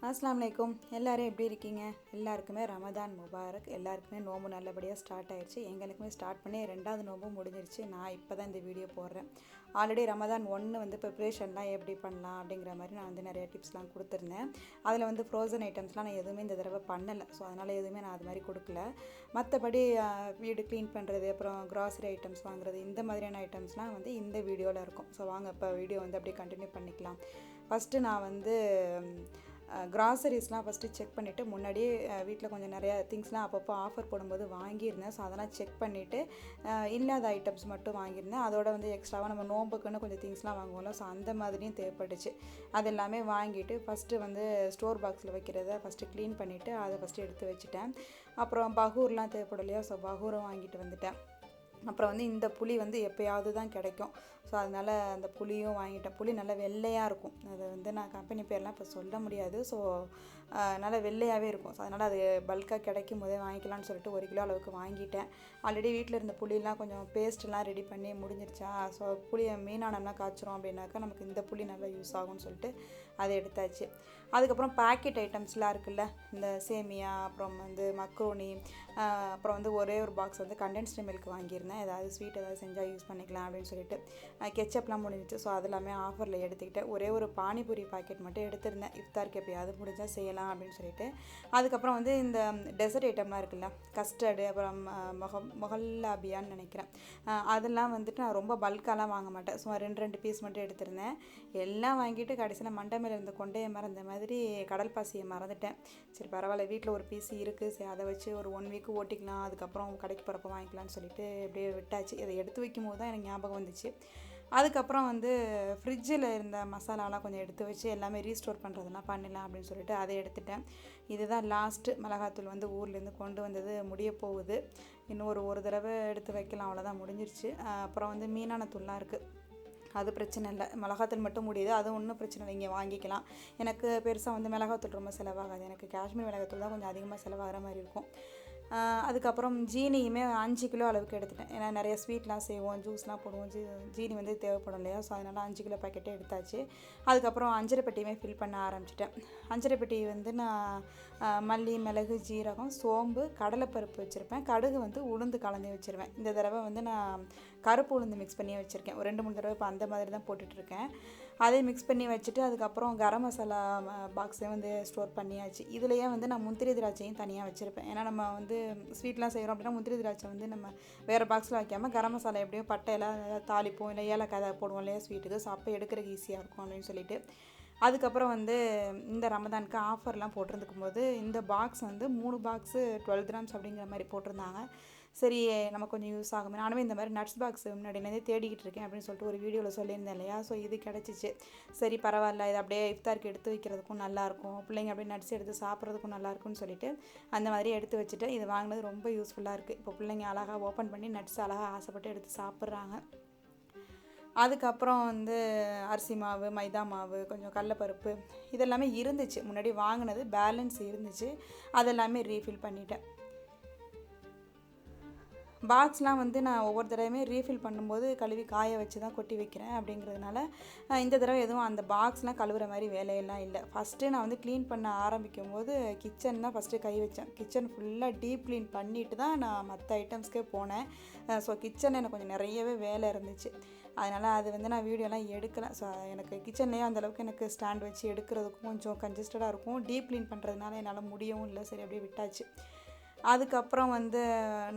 அஸ்ஸலாமு அலைக்கும். எல்லாரும் எப்படி இருக்கீங்க? எல்லாருக்குமே ரமதான் முபாரக். எல்லாருக்குமே நோம்பு நல்லபடியாக ஸ்டார்ட் ஆயிடுச்சு. எங்களுக்குமே ஸ்டார்ட் பண்ணி 2வது நோம்பும் முடிஞ்சிருச்சு. நான் இப்போ தான் இந்த வீடியோ போடுறேன். ஆல்ரெடி ரமதான் 1 வந்து ப்ரிப்ரேஷன்லாம் எப்படி பண்ணலாம் அப்படிங்கிற மாதிரி நான் வந்து நிறைய டிப்ஸ்லாம் கொடுத்துருந்தேன். அதில் வந்து ஃப்ரோசன் ஐட்டம்ஸ்லாம் நான் எதுவுமே இந்த தடவை பண்ணலை. ஸோ அதனால் எதுவுமே நான் அது மாதிரி கொடுக்கல. மற்றபடி வீடு க்ளீன் பண்ணுறது, அப்புறம் க்ராசரி ஐட்டம்ஸ் வாங்குறது, இந்த மாதிரியான ஐட்டம்ஸ்லாம் வந்து இந்த வீடியோவில் இருக்கும். ஸோ வாங்க இப்போ வீடியோ வந்து அப்படியே கண்டினியூ பண்ணிக்கலாம். ஃபஸ்ட்டு நான் வந்து க்ராசரிஸ்லாம் ஃபஸ்ட்டு செக் பண்ணிவிட்டு, முன்னாடியே வீட்டில் கொஞ்சம் நிறையா திங்ஸ்லாம் அப்பப்போ ஆஃபர் போடும்போது வாங்கியிருந்தேன். ஸோ அதெல்லாம் செக் பண்ணிவிட்டு இல்லாத ஐட்டம்ஸ் மட்டும் வாங்கியிருந்தேன். அதோட வந்து எக்ஸ்ட்ராவாக நம்ம நோம்புக்குன்னு கொஞ்சம் திங்ஸ்லாம் வாங்குவோம்ல, ஸோ அந்த மாதிரியும் தேவைப்பட்டுச்சு. அது எல்லாமே வாங்கிட்டு ஃபஸ்ட்டு வந்து ஸ்டோர் பாக்ஸில் வைக்கிறத ஃபஸ்ட்டு க்ளீன் பண்ணிவிட்டு அதை ஃபஸ்ட்டு எடுத்து வச்சுட்டேன். அப்புறம் பகூர்லாம் தேவைப்படும் இல்லையா, ஸோ பகூரும் வாங்கிட்டு வந்துட்டேன். அப்புறம் வந்து இந்த புளி வந்து எப்போயாவது தான் கிடைக்கும். ஸோ அதனால் அந்த புளியும் வாங்கிட்டேன். புளி நல்லா வெள்ளையாக இருக்கும். அது வந்து நான் கம்பெனி பேர்லாம் இப்போ சொல்ல முடியாது. ஸோ நல்லா வெள்ளையாகவே இருக்கும். ஸோ அதனால் அது பல்காக கிடைக்கும் போதே வாங்கிக்கலாம்னு சொல்லிட்டு 1 கிலோ அளவுக்கு வாங்கிட்டேன். ஆல்ரெடி வீட்டில் இருந்த புளியெலாம் கொஞ்சம் பேஸ்ட்லாம் ரெடி பண்ணி முடிஞ்சிருச்சா. ஸோ புளியை மீனானம்னா காய்ச்சிரும் அப்படின்னாக்கா நமக்கு இந்த புளி நல்லா யூஸ் ஆகும்னு சொல்லிட்டு அதை எடுத்தாச்சு. அதுக்கப்புறம் பேக்கெட் ஐட்டம்ஸ்லாம் இருக்குல்ல, இந்த சேமியா, அப்புறம் வந்து மக்ரோனி, அப்புறம் வந்து ஒரே ஒரு பாக்ஸ் வந்து கண்டென்ஸ்டு மில்க் வாங்கியிருந்தேன். ஏதாவது ஸ்வீட் ஏதாவது செஞ்சால் யூஸ் பண்ணிக்கலாம் அப்படின்னு சொல்லிட்டு. கெச்சப்லாம் முடிஞ்சிச்சு. ஸோ அது எல்லாமே ஆஃபரில் எடுத்துக்கிட்டேன். ஒரே ஒரு பானிபூரி பாக்கெட் மட்டும் எடுத்திருந்தேன். இஃப்தாருக்கு எப்போயாவது முடிஞ்சால் செய்யலாம் அப்படின்னு சொல்லிட்டு. அதுக்கப்புறம் வந்து இந்த டெசர்ட் ஐட்டம்லாம் இருக்குல்ல, கஸ்டர்டு, அப்புறம் மொஹல்லாபியான்னு நினைக்கிறேன். அதெல்லாம் வந்துட்டு நான் ரொம்ப பல்காலாம் வாங்க மாட்டேன். சும்மா 2 பீஸ் மட்டும் எடுத்திருந்தேன். எல்லாம் வாங்கிட்டு கடைசியில் மண்டை மேலே இருந்த கொண்டையை மறந்த மாதிரி கடல் பாசியை மறந்துட்டேன். சரி பரவாயில்ல, வீட்டில் ஒரு பீஸ் இருக்குது, சரி அதை வச்சு ஒரு 1 வீக் ஓட்டிக்கலாம், அதுக்கப்புறம் கடைக்கு போகிறப்ப வாங்கிக்கலாம்னு சொல்லிட்டு அப்படியே விட்டாச்சு. இதை எடுத்து வைக்கும் போது தான் எனக்கு ஞாபகம் வந்துச்சு. அதுக்கப்புறம் வந்து ஃப்ரிட்ஜில் இருந்த மசாலாலாம் கொஞ்சம் எடுத்து வச்சு எல்லாமே ரீஸ்டோர் பண்ணுறதெல்லாம் பண்ணலாம் அப்படின்னு சொல்லிட்டு அதை எடுத்துட்டேன். இதுதான் லாஸ்ட்டு மிளகாத்தூள் வந்து ஊர்லேருந்து கொண்டு வந்தது, முடிய போகுது. இன்னும் ஒரு தடவை எடுத்து வைக்கலாம், அவ்வளோதான், முடிஞ்சிருச்சு. அப்புறம் வந்து மீனான தூள்லாம் இருக்குது. அது பிரச்சனை இல்லை. மிளகாத்தூள் மட்டும் முடியுது, அது ஒன்றும் பிரச்சனை இல்லை, இங்கே வாங்கிக்கலாம். எனக்கு பெருசாக வந்து மிளகாத்தூள் ரொம்ப செலவாகாது. எனக்கு காஷ்மீர் மிளகாத்தூள் தான் கொஞ்சம் அதிகமாக செலவாகிற மாதிரி இருக்கும். அதுக்கப்புறம் ஜீனியுமே 5 கிலோ அளவுக்கு எடுத்துட்டேன். ஏன்னா நிறைய ஸ்வீட்லாம் செய்வோம், ஜூஸ்லாம் போடுவோம், ஜீனி வந்து தேவைப்படும் இல்லையா. ஸோ அதனால் 5 கிலோ பாக்கெட்டே எடுத்தாச்சு. அதுக்கப்புறம் அஞ்சரை பெட்டியுமே ஃபில் பண்ண ஆரம்பிச்சிட்டேன். அஞ்சரை பெட்டி வந்து நான் மல்லி, மிளகு, ஜீரகம், சோம்பு, கடலைப்பருப்பு வச்சுருப்பேன். கடுகு வந்து உளுந்து கலந்து வச்சுருவேன். இந்த தடவை வந்து நான் கருப்பு உளுந்து மிக்ஸ் பண்ணி வச்சுருக்கேன். ஒரு 2-3 தடவை இப்போ அந்த மாதிரி தான் போட்டுட்ருக்கேன். அதே மிக்ஸ் பண்ணி வச்சுட்டு அதுக்கப்புறம் கரம் மசாலா பாக்ஸையும் வந்து ஸ்டோர் பண்ணியாச்சு. இதுலேயே வந்து நான் முந்திரி திராட்சையும் தனியாக வச்சுருப்பேன். ஏன்னா நம்ம வந்து ஸ்வீட்லாம் செய்கிறோம் அப்படின்னா முந்திரி திராட்சை வந்து நம்ம வேறு பாக்ஸில் வைக்காமல் கரம் மசாலா எப்படியும் பட்டையெல்லாம் தாளிப்போம், இல்லை ஏலக்காய் அதை போடுவோம் இல்லையா ஸ்வீட்டுக்கு. ஸோ அப்போ எடுக்கிறதுக்கு ஈஸியாக இருக்கும் அப்படின்னு சொல்லிட்டு. அதுக்கப்புறம் வந்து இந்த ரமதானுக்கு ஆஃபர்லாம் போட்டிருந்துக்கும் போது இந்த பாக்ஸ் வந்து 3 பாக்ஸு 12 கிராம்ஸ் அப்படிங்கிற மாதிரி போட்டிருந்தாங்க. சரி நம்ம கொஞ்சம் யூஸ் ஆகுமே, நானுமே இந்த மாதிரி நட்ஸ் பாக்ஸ் முன்னாடினே தேடிக்கிட்டு இருக்கேன் அப்படின்னு சொல்லிட்டு ஒரு வீடியோவில் சொல்லியிருந்தேன் இல்லையா. ஸோ இது கிடச்சிச்சு. சரி பரவாயில்ல, இது அப்படியே இஃப்தாருக்கு எடுத்து வைக்கிறதுக்கும் நல்லாயிருக்கும், பிள்ளைங்க அப்படியே நட்ஸ் எடுத்து சாப்பிட்றதுக்கும் நல்லாயிருக்கும்னு சொல்லிட்டு அந்த மாதிரி எடுத்து வச்சுட்டு இது வாங்கினது ரொம்ப யூஸ்ஃபுல்லாக இருக்குது. இப்போ பிள்ளைங்க அழகாக ஓப்பன் பண்ணி நட்ஸ் அழகாக ஆசைப்பட்டு எடுத்து சாப்பிட்றாங்க. அதுக்கப்புறம் வந்து அரிசி மாவு, மைதா மாவு, கொஞ்சம் கடலப்பருப்பு இதெல்லாமே இருந்துச்சு. முன்னாடி வாங்கினது பேலன்ஸ் இருந்துச்சு, அதெல்லாமே ரீஃபில் பண்ணிட்டேன். பாக்ஸ்லாம் வந்து நான் ஒவ்வொரு தடவையுமே ரீஃபில் பண்ணும்போது கழுவி காய வச்சு தான் கொட்டி வைக்கிறேன். அப்படிங்கிறதுனால இந்த தடவை எதுவும் அந்த பாக்ஸ்லாம் கழுவுற மாதிரி வேலையெல்லாம் இல்லை. ஃபஸ்ட்டு நான் வந்து க்ளீன் பண்ண ஆரம்பிக்கும் போது கிச்சன் தான் ஃபஸ்ட்டு கை வச்சேன். கிச்சன் ஃபுல்லாக டீப் க்ளீன் பண்ணிவிட்டு தான் நான் மற்ற ஐட்டம்ஸ்க்கே போனேன். ஸோ கிச்சன் எனக்கு கொஞ்சம் நிறையவே வேலை இருந்துச்சு. அதனால் அது வந்து நான் வீடியோலாம் எடுக்கலை. ஸோ எனக்கு கிச்சன்லேயே அந்தளவுக்கு எனக்கு ஸ்டாண்ட் வச்சு எடுக்கிறதுக்கும் கொஞ்சம் கன்ஜஸ்டடாக இருக்கும். டீப் க்ளீன் பண்ணுறதுனால என்னால் முடியவும் இல்லை. சரி அப்படியே விட்டாச்சு. அதுக்கப்புறம் வந்து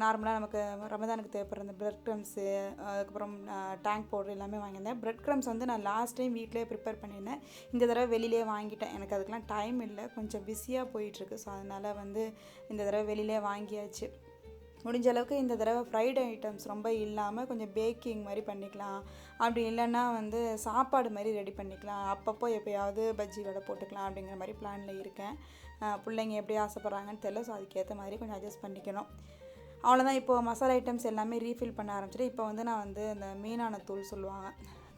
நார்மலாக நமக்கு ரமதானுக்கு தேவைப்படுற இந்த ப்ரெட் க்ரம்ஸு, அதுக்கப்புறம் டேங்க் பவுடர் எல்லாமே வாங்கியிருந்தேன். ப்ரெட் க்ரம்ஸ் வந்து நான் லாஸ்ட் டைம் வீட்டிலே ப்ரிப்பேர் பண்ணியிருந்தேன். இந்த தடவை வெளியிலே வாங்கிட்டேன். எனக்கு அதுக்கெலாம் டைம் இல்லை, கொஞ்சம் பிஸியாக போயிட்டுருக்கு. ஸோ அதனால் வந்து இந்த தடவை வெளியிலே வாங்கியாச்சு. முடிஞ்ச அளவுக்கு இந்த தடவை ஃப்ரைடு ஐட்டம்ஸ் ரொம்ப இல்லாமல் கொஞ்சம் பேக்கிங் மாதிரி பண்ணிக்கலாம். அப்படி இல்லைன்னா வந்து சாப்பாடு மாதிரி ரெடி பண்ணிக்கலாம். அப்பப்போ எப்போயாவது பஜ்ஜி வடை போட்டுக்கலாம் அப்படிங்கிற மாதிரி பிளானில் இருக்கேன். பிள்ளைங்க எப்படி ஆசைப்பட்றாங்கன்னு தெரியல. ஸோ அதுக்கேற்ற மாதிரி கொஞ்சம் அட்ஜஸ்ட் பண்ணிக்கணும். அவ்வளோதான். இப்போது மசாலா ஐட்டம்ஸ் எல்லாமே ரீஃபில் பண்ண ஆரம்பிச்சிட்டு இப்போ வந்து நான் வந்து இந்த மீனான தூள் சொல்லுவாங்க,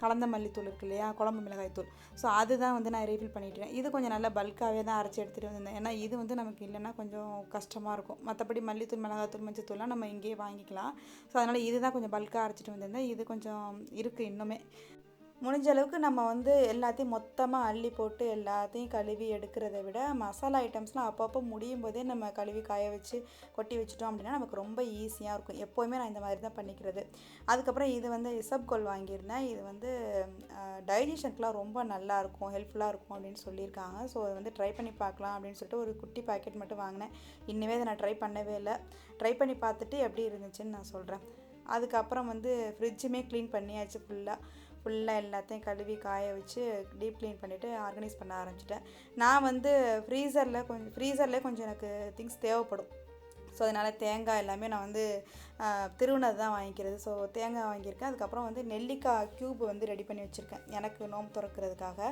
கலந்த மல்லித்தூள் இருக்கு இல்லையா, குழம்பு மிளகாய் தூள். ஸோ அதுதான் வந்து நான் ரீஃபில் பண்ணிட்டேன். இது கொஞ்சம் நல்லா பல்காகவே தான் அரைச்சி எடுத்துகிட்டு வந்திருந்தேன். ஏன்னா இது வந்து நமக்கு இல்லைன்னா கொஞ்சம் கஷ்டமாக இருக்கும். மற்றபடி மல்லித்தூள், மிளகாத்தூள், மஞ்சத்தூள்லாம் நம்ம இங்கேயே வாங்கிக்கலாம். ஸோ அதனால் இது தான் கொஞ்சம் பல்காக அரைச்சிட்டு வந்திருந்தேன். இது கொஞ்சம் இருக்குது இன்னுமே. முடிஞ்ச அளவுக்கு நம்ம வந்து எல்லாத்தையும் மொத்தமாக அள்ளி போட்டு எல்லாத்தையும் கழுவி எடுக்கிறத விட மசாலா ஐட்டம்ஸ்லாம் அப்பப்போ முடியும் போதே நம்ம கழுவி காய வச்சு கொட்டி வச்சுட்டோம் அப்படின்னா நமக்கு ரொம்ப ஈஸியாக இருக்கும். எப்போவுமே நான் இந்த மாதிரி தான் பண்ணிக்கிறது. அதுக்கப்புறம் இது வந்து இசப்கோல் வாங்கியிருந்தேன். இது வந்து டைஜஷனுக்குலாம் ரொம்ப நல்லாயிருக்கும், ஹெல்ப்ஃபுல்லாக இருக்கும் அப்படின்னு சொல்லியிருக்காங்க. ஸோ அதை வந்து ட்ரை பண்ணி பார்க்கலாம் அப்படின்னு சொல்லிட்டு ஒரு குட்டி பாக்கெட் மட்டும் வாங்கினேன். இன்னுமே அதை நான் ட்ரை பண்ணவே இல்லை. ட்ரை பண்ணி பார்த்துட்டு எப்படி இருந்துச்சுன்னு நான் சொல்கிறேன். அதுக்கப்புறம் வந்து ஃப்ரிட்ஜுமே க்ளீன் பண்ணியாச்சு. ஃபுல்லாக எல்லாத்தையும் கழுவி காய வச்சு டீப் க்ளீன் பண்ணிவிட்டு ஆர்கனைஸ் பண்ண ஆரம்பிச்சிட்டேன். நான் வந்து ஃப்ரீசர்லேயே கொஞ்சம் எனக்கு திங்ஸ் தேவைப்படும். ஸோ அதனால் தேங்காய் எல்லாமே நான் வந்து திருவுனது தான் வாங்கிக்கிறது. ஸோ தேங்காய் வாங்கியிருக்கேன். அதுக்கப்புறம் வந்து நெல்லிக்காய் க்யூப் வந்து ரெடி பண்ணி வச்சுருக்கேன் எனக்கு நோம்பு திறக்கிறதுக்காக.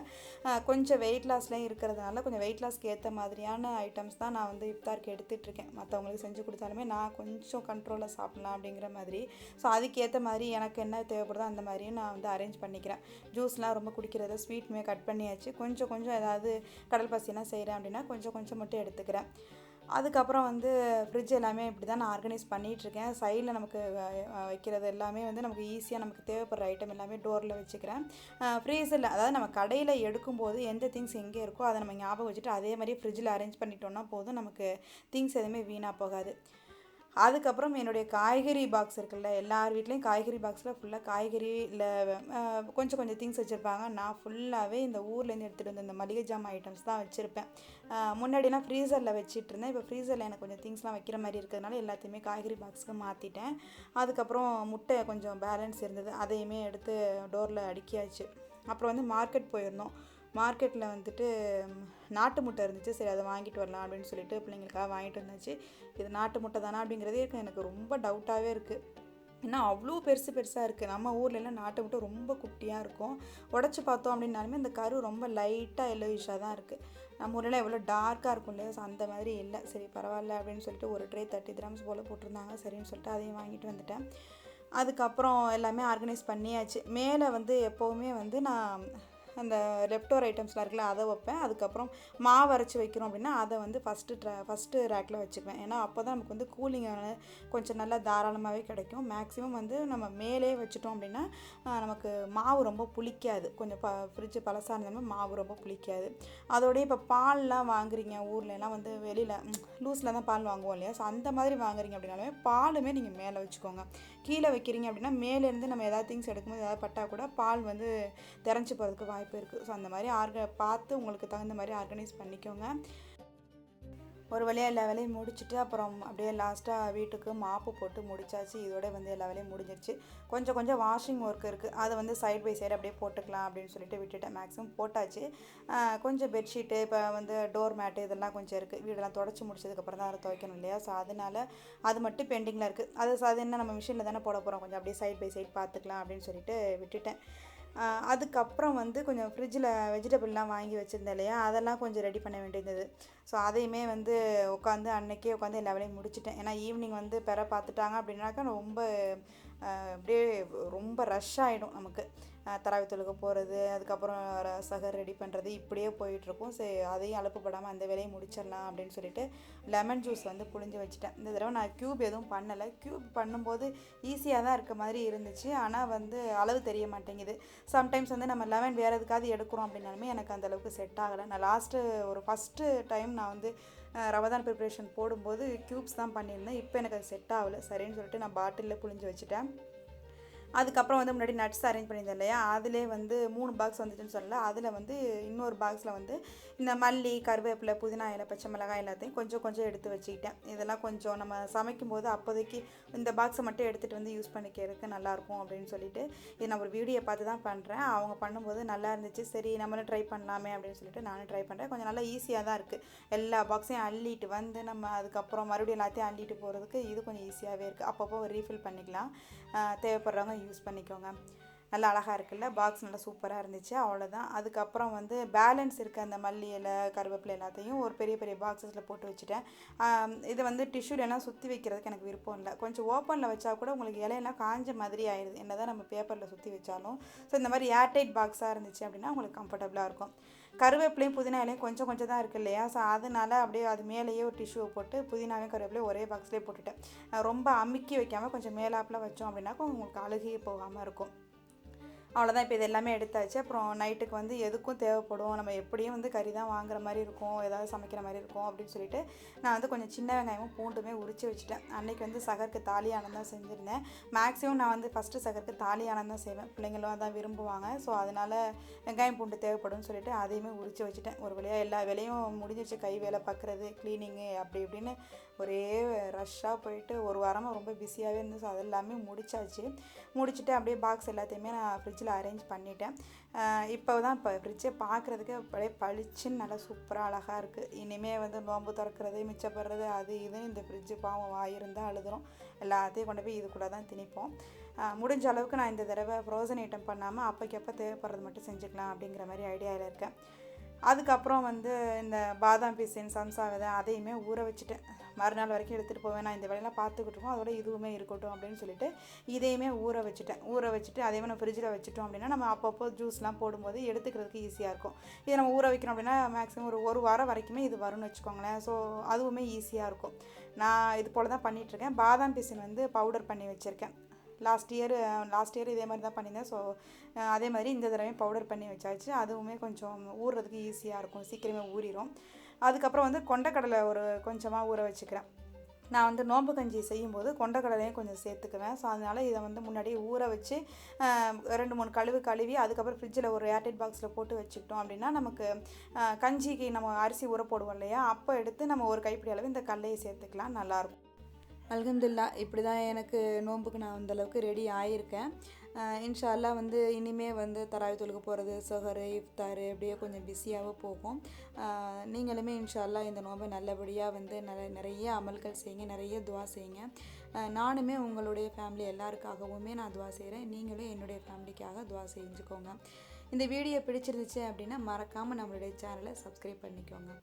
கொஞ்சம் வெயிட் லாஸ்லேயும் இருக்கிறதுனால கொஞ்சம் வெயிட் லாஸ்க்கு ஏற்ற மாதிரியான ஐட்டம்ஸ் தான் நான் வந்து இஃப்தாருக்கு எடுத்துகிட்ருக்கேன். மற்றவங்களுக்கு செஞ்சு கொடுத்தாலுமே நான் கொஞ்சம் கண்ட்ரோலாக சாப்பிட்லாம் அப்படிங்கிற மாதிரி. ஸோ அதுக்கேற்ற மாதிரி எனக்கு என்ன தேவைப்படுதோ அந்த மாதிரியும் நான் வந்து அரேஞ்ச் பண்ணிக்கிறேன். ஜூஸ்லாம் ரொம்ப குடிக்கிறத ஸ்வீட்டுமே கட் பண்ணியாச்சு. கொஞ்சம் ஏதாவது கடல் பாசிலாம் செய்கிறேன் அப்படின்னா கொஞ்சம் மட்டும் எடுத்துக்கிறேன். அதுக்கப்புறம் வந்து ஃப்ரிட்ஜ் எல்லாமே இப்படி தான் நான் ஆர்கனைஸ் பண்ணிகிட்ருக்கேன். சைடில் நமக்கு வைக்கிறது எல்லாமே வந்து நமக்கு ஈஸியாக நமக்கு தேவைப்படுற ஐட்டம் எல்லாமே டோரில் வச்சுக்கிறேன். ஃப்ரீசரில் அதாவது நம்ம கடையில் எடுக்கும்போது எந்த திங்ஸ் எங்கே இருக்கோ அதை நம்ம ஞாபகம் வச்சுட்டு அதே மாதிரி ஃப்ரிட்ஜில் அரேஞ்ச் பண்ணிட்டோம்னா போதும், நமக்கு திங்ஸ் எதுவுமே வீணாக போகாது. அதுக்கப்புறம் என்னுடைய காய்கறி பாக்ஸ் இருக்குல்ல, எல்லார் வீட்லேயும் காய்கறி பாக்ஸில் ஃபுல்லாக காய்கறி இல்லை கொஞ்சம் திங்ஸ் வச்சுருப்பாங்க. நான் ஃபுல்லாகவே இந்த ஊர்லேருந்து எடுத்துகிட்டு வந்து இந்த மளிகை ஜாமான் ஐட்டம்ஸ் தான் வச்சுருப்பேன். முன்னாடிலாம் ஃப்ரீசரில் வச்சிட்டு இருந்தேன். இப்போ ஃப்ரீசரில் எனக்கு கொஞ்சம் திங்ஸ்லாம் வைக்கிற மாதிரி இருக்கிறதுனால எல்லாத்தையுமே காய்கறி பாக்ஸுக்கு மாற்றிட்டேன். அதுக்கப்புறம் முட்டை கொஞ்சம் பேலன்ஸ் இருந்தது, அதையுமே எடுத்து டோரில் அடுக்கியாச்சு. அப்புறம் வந்து மார்க்கெட் போயிருந்தோம். மார்க்கெட்டில் வந்துட்டு நாட்டு முட்டை இருந்துச்சு. சரி அதை வாங்கிட்டு வரலாம் அப்படின்னு சொல்லிட்டு பிள்ளைங்களுக்காக வாங்கிட்டு வந்தாச்சு. இது நாட்டு முட்டை தானே அப்படிங்கிறதே எனக்கு ரொம்ப டவுட்டாகவே இருக்குது. ஏன்னா அவ்வளோ பெருசாக இருக்குது. நம்ம ஊர்லெலாம் நாட்டு முட்டை ரொம்ப குட்டியாக இருக்கும். உடச்சி பார்த்தோம் அப்படின்னாலுமே இந்த கரு ரொம்ப லைட்டாக எல்லோயிஷாக தான் இருக்குது. நம்ம ஊர்லலாம் எவ்வளோ டார்க்காக இருக்கும் இல்லையா, ஸோ அந்த மாதிரி இல்லை. சரி பரவாயில்ல அப்படின்னு சொல்லிட்டு ஒரு ட்ரே 30 கிராம்ஸ் போல் போட்டிருந்தாங்க. சரின்னு சொல்லிட்டு அதையும் வாங்கிட்டு வந்துட்டேன். அதுக்கப்புறம் எல்லாமே ஆர்கனைஸ் பண்ணியாச்சு. மேலே வந்து எப்போவுமே வந்து நான் அந்த லெஃப்டோவர் ஐட்டம்ஸ்லாம் இருக்குல்ல அதை வைப்பேன். அதுக்கப்புறம் மாவு அரைச்சி வைக்கிறோம் அப்படின்னா அதை வந்து ஃபஸ்ட்டு ரேக்கில் வச்சுக்குவேன். ஏன்னா அப்போ தான் நமக்கு வந்து கூலிங்கான கொஞ்சம் நல்லா தாராளமாகவே கிடைக்கும். மேக்ஸிமம் வந்து நம்ம மேலே வச்சுட்டோம் அப்படின்னா நமக்கு மாவு ரொம்ப புளிக்காது. கொஞ்சம் ஃப்ரிட்ஜு பழசாக இருந்தாலும் மாவு ரொம்ப புளிக்காது. அதோடய இப்போ பால்லாம் வாங்குறீங்க ஊர்லலாம் வந்து வெளியில் லூஸில் தான் பால் வாங்குவோம் இல்லையா, ஸோ அந்த மாதிரி வாங்குறீங்க அப்படின்னாலுமே பாலுமே நீங்கள் மேலே வச்சுக்கோங்க. கீழே வைக்கிறீங்க அப்படின்னா மேலேருந்து நம்ம ஏதாவது திங்ஸ் எடுக்கும்போது ஏதாவது பட்டால் கூட பால் வந்து திறஞ்சி போகிறதுக்கு வாய்ப்பு இருக்குது. ஸோ அந்த மாதிரி பார்த்து உங்களுக்கு தகுந்த மாதிரி ஆர்கனைஸ் பண்ணிக்கோங்க. ஒரு வழியாக எல்லா வேலையும் முடிச்சுட்டு அப்புறம் அப்படியே லாஸ்ட்டாக வீட்டுக்கு மாப்பு போட்டு முடிச்சாச்சு. இதோட வந்து எல்லா வேலையும் முடிஞ்சிருச்சு. கொஞ்சம் வாஷிங் ஒர்க் இருக்குது, அதை வந்து சைட் பை சைடு அப்படியே போட்டுக்கலாம் அப்படின்னு சொல்லிட்டு விட்டுட்டேன். மேக்ஸிமம் போட்டாச்சு. கொஞ்சம் பெட்ஷீட்டு இப்போ வந்து டோர் மேட்டு இதெல்லாம் கொஞ்சம் இருக்குது. வீடெல்லாம் தொடச்சி முடிச்சதுக்கப்புறம் தான் அதை துவைக்கணும் இல்லையா, ஸோ அதனால் அது மட்டும் பெண்டிங்கில் இருக்குது. அது என்ன நம்ம மிஷினில் தானே போட போகிறோம், கொஞ்சம் அப்படியே சைட் பை சைட் பார்த்துக்கலாம் அப்படின்னு சொல்லிட்டு விட்டுட்டேன். அதுக்கப்புறம் வந்து கொஞ்சம் ஃப்ரிட்ஜில் வெஜிடபிள்லாம் வாங்கி வச்சுருந்தேன் இல்லையா, அதெல்லாம் கொஞ்சம் ரெடி பண்ண வேண்டியது. ஸோ அதையுமே வந்து அன்றைக்கே உட்காந்து எல்லா வேலையும் முடிச்சிட்டேன். ஏன்னா ஈவினிங் வந்து பார்த்துட்டாங்க அப்படின்னாக்கா அப்படியே ரொம்ப ரஷ் ஆகிடும் நமக்கு. தராவி தொழுக போகிறது, அதுக்கப்புறம் சகர் ரெடி பண்ணுறது, இப்படியே போயிட்டுருக்கும். சரி அதையும் அலுப்புப்படாமல் அந்த வேலையை முடிச்சிடலாம் அப்படின்னு சொல்லிட்டு லெமன் ஜூஸ் வந்து புழிஞ்சு வச்சுட்டேன். இந்த தடவை நான் க்யூப் எதுவும் பண்ணலை. க்யூப் பண்ணும்போது ஈஸியாக தான் இருக்க மாதிரி இருந்துச்சு, ஆனால் வந்து அளவு தெரிய மாட்டேங்குது. சம்டைம்ஸ் வந்து நம்ம லெமன் வேறு எதுக்காவது எடுக்கிறோம் அப்படின்னாலுமே எனக்கு அந்தளவுக்கு செட் ஆகலை. நான் ஃபஸ்ட்டு டைம் நான் வந்து ரமதான் ப்ரிப்ரேஷன் போடும்போது க்யூப்ஸ் தான் பண்ணியிருந்தேன். இப்போ எனக்கு அது செட் ஆகலை. சரின்னு சொல்லிட்டு நான் பாட்டிலில் புழிஞ்சு வச்சுட்டேன். அதுக்கப்புறம் வந்து முன்னாடி நட்ஸ் அரேஞ்ச் பண்ணியிருந்தேன் இல்லையா, அதிலே வந்து 3 பாக்ஸ் வந்துச்சுன்னு சொல்லல. அதில் வந்து இன்னொரு பாக்ஸில் வந்து இந்த மல்லி, கருவேப்பிலை, புதினா இலை, பச்சை மிளகாய் எல்லாத்தையும் கொஞ்சம் எடுத்து வச்சுக்கிட்டேன். இதெல்லாம் கொஞ்சம் நம்ம சமைக்கும்போது அப்போதைக்கு இந்த பாக்ஸை மட்டும் எடுத்துகிட்டு வந்து யூஸ் பண்ணிக்கிறதுக்கு நல்லாயிருக்கும் அப்படின்னு சொல்லிட்டு இது நான் ஒரு வீடியோ பார்த்து தான் பண்ணுறேன். அவங்க பண்ணும்போது நல்லா இருந்துச்சு. சரி நம்மளும் ட்ரை பண்ணலாமே அப்படின்னு சொல்லிட்டு நானும் ட்ரை பண்ணுறேன். கொஞ்சம் நல்லா ஈஸியாக தான் இருக்குது. எல்லா பாக்ஸையும் அள்ளிட்டு வந்து நம்ம அதுக்கப்புறம் மறுபடியும் எல்லாத்தையும் அள்ளிட்டு போகிறதுக்கு இது கொஞ்சம் ஈஸியாகவே இருக்குது. அப்பப்போ ஒரு ரீஃபில் பண்ணிக்கலாம். தேவைப்படுறவங்க யூஸ் பண்ணிக்கோங்க. நல்லா அழகாக இருக்குல்ல, பாக்ஸ் நல்லா சூப்பராக இருந்துச்சு. அவ்வளோதான். அதுக்கப்புறம் வந்து பேலன்ஸ் இருக்க அந்த மல்லி இலை, கருவேப்பிலை எல்லாத்தையும் ஒரு பெரிய பாக்ஸஸில் போட்டு வச்சுட்டேன். இது வந்து டிஷ்யூலாம் சுற்றி வைக்கிறதுக்கு எனக்கு விருப்பம் இல்லை. கொஞ்சம் ஓப்பனில் வச்சா கூட உங்களுக்கு இலையெல்லாம் காஞ்ச மாதிரி ஆயிடுது, என்ன தான் நம்ம பேப்பரில் சுற்றி வச்சாலும். ஸோ இந்த மாதிரி ஏர்டைட் பாக்ஸாக இருந்துச்சு அப்படின்னா உங்களுக்கு கம்ஃபர்டபுளாக இருக்கும். கருவேப்பிலையும் புதினா இலையும் கொஞ்சம் தான் இருக்குது இல்லையா, ஸோ அதனால் அப்படியே அது மேலேயே ஒரு டிஷ்யூவை போட்டு புதினாவையும் கருவேப்பிலையும் ஒரே பாக்ஸ்லேயே போட்டுட்டேன். ரொம்ப அமுக்கி வைக்காமல் கொஞ்சம் மேலாப்பில் வச்சோம் அப்படின்னாக்கா உங்களுக்கு அழுகியே போகாமல் இருக்கும். அவ்வளோதான். இப்போ இது எல்லாமே எடுத்தாச்சு. அப்புறம் நைட்டுக்கு வந்து எதுக்கும் தேவைப்படும். நம்ம எப்படியும் வந்து கறி தான் வாங்குற மாதிரி இருக்கும், ஏதாவது சமைக்கிற மாதிரி இருக்கும் அப்படின்னு சொல்லிட்டு நான் வந்து கொஞ்சம் சின்ன வெங்காயமும் பூண்டுமே உரித்து வச்சுட்டேன். அன்றைக்கி வந்து சகருக்கு தாலியானம் தான் செஞ்சுருந்தேன். மேக்ஸிமம் நான் வந்து ஃபஸ்ட்டு சகருக்கு தாலியானம் தான் செய்வேன். பிள்ளைங்களும் அதான் விரும்புவாங்க. ஸோ அதனால் வெங்காயம் பூண்டு தேவைப்படும்னு சொல்லிட்டு அதையுமே உரித்து வச்சுட்டேன். ஒரு வழியாக எல்லா வேலையும் முடிஞ்சிச்சு. கை வேலை பார்க்குறது, க்ளீனிங்கு அப்படி இப்படின்னு ஒரே ரஷ்ஷாக போயிட்டு ஒரு வாரமாக ரொம்ப பிஸியாகவே இருந்துச்சு. அது எல்லாமே முடிச்சுட்டு அப்படியே பாக்ஸ் எல்லாத்தையுமே நான் ஃப்ரிட்ஜில் அரேஞ்ச் பண்ணிட்டேன். இப்போ ஃப்ரிட்ஜை பார்க்குறதுக்கு அப்படியே பளிச்சுன்னு நல்லா சூப்பராக அழகாக இருக்குது. இனிமேல் வந்து நோன்பு திறக்கிறது, மிச்சப்படுறது அது இதுன்னு இந்த ஃப்ரிட்ஜு பாவம் வாயிருந்தால் அழுதுரும். எல்லாத்தையும் கொண்டு போய் இதுக்குள்ளே தான் திணிப்போம். முடிஞ்ச அளவுக்கு நான் இந்த தடவை ஃப்ரோசன் ஐட்டம் பண்ணாமல் அப்போக்கப்போ தேவைப்படுறது மட்டும் செஞ்சுக்கலாம் அப்படிங்கிற மாதிரி ஐடியாவில் இருக்கேன். அதுக்கப்புறம் வந்து இந்த பாதாம் பிசின், சம்சா விதை அதையுமே ஊற வச்சுட்டேன். மறுநாள் வரைக்கும் எடுத்துகிட்டு போவேன். நான் இந்த வேலையெல்லாம் பார்த்துக்கிட்டு இருக்கோம், அதோட இதுவுமே இருக்கட்டும் அப்படின்னு சொல்லிட்டு இதையுமே ஊற வச்சுட்டு அதே மாதிரி ஃப்ரிட்ஜில் வச்சுட்டோம் அப்படின்னா நம்ம அப்பப்போ ஜூஸ்லாம் போடும்போது எடுத்துக்கிறதுக்கு ஈஸியாக இருக்கும். இதை நம்ம ஊற வைக்கிறோம் அப்படின்னா மேக்ஸிமம் ஒரு வாரம் வரைக்குமே இது வரும்னு வச்சுக்கோங்களேன். ஸோ அதுவுமே ஈஸியாக இருக்கும். நான் இது போல் தான் பண்ணிகிட்ருக்கேன். பாதாம் பிசின் வந்து பவுடர் பண்ணி வச்சுருக்கேன். லாஸ்ட் இயர் இதே மாதிரி தான் பண்ணியிருந்தேன். ஸோ அதே மாதிரி இந்த தடவையும் பவுடர் பண்ணி வச்சாச்சு. அதுவுமே கொஞ்சம் ஊறுறதுக்கு ஈஸியாக இருக்கும், சீக்கிரமே ஊறிடும். அதுக்கப்புறம் வந்து கொண்டக்கடலை ஒரு கொஞ்சமாக ஊற வச்சுக்கிறேன். நான் வந்து நோம்பு கஞ்சி செய்யும்போது கொண்டக்கடலையும் கொஞ்சம் சேர்த்துக்குவேன். ஸோ அதனால் இதை வந்து முன்னாடியே ஊற வச்சு 2-3 கழுவி அதுக்கப்புறம் ஃப்ரிட்ஜில் ஒரு ஏர்டைட் பாக்ஸில் போட்டு வச்சுக்கிட்டோம் அப்படின்னா நமக்கு கஞ்சிக்கு நம்ம அரிசி ஊற போடுவோம் இல்லையா, அப்போ எடுத்து நம்ம ஒரு கைப்பிடி அளவு இந்த கடலையை சேர்த்துக்கலாம், நல்லாயிருக்கும். அல்ஹம்துலில்லாஹ் இப்படி தான் எனக்கு நோன்புக்கு நான் அந்தளவுக்கு ரெடி ஆகியிருக்கேன். இன்ஷா அல்லாஹ் வந்து இனிமேல் வந்து தராவி தொழுக போகிறது, சஹரு, இஃப்தாரு அப்படியே கொஞ்சம் பிஸியாகவே போகும். நீங்களுமே இன்ஷா அல்லாஹ் இந்த நோன்பை நல்லபடியாக வந்து நிறைய அமல்கள் செய்யுங்க, நிறைய துவா செய்யுங்க. நானுமே உங்களுடைய ஃபேமிலி எல்லாருக்காகவுமே நான் துவா செய்கிறேன். நீங்களும் என்னுடைய ஃபேமிலிக்காக துவா செஞ்சுக்கோங்க. இந்த வீடியோ பிடிச்சிருந்துச்சு அப்படின்னா மறக்காமல் நம்மளுடைய சேனலை சப்ஸ்கிரைப் பண்ணிக்கோங்க.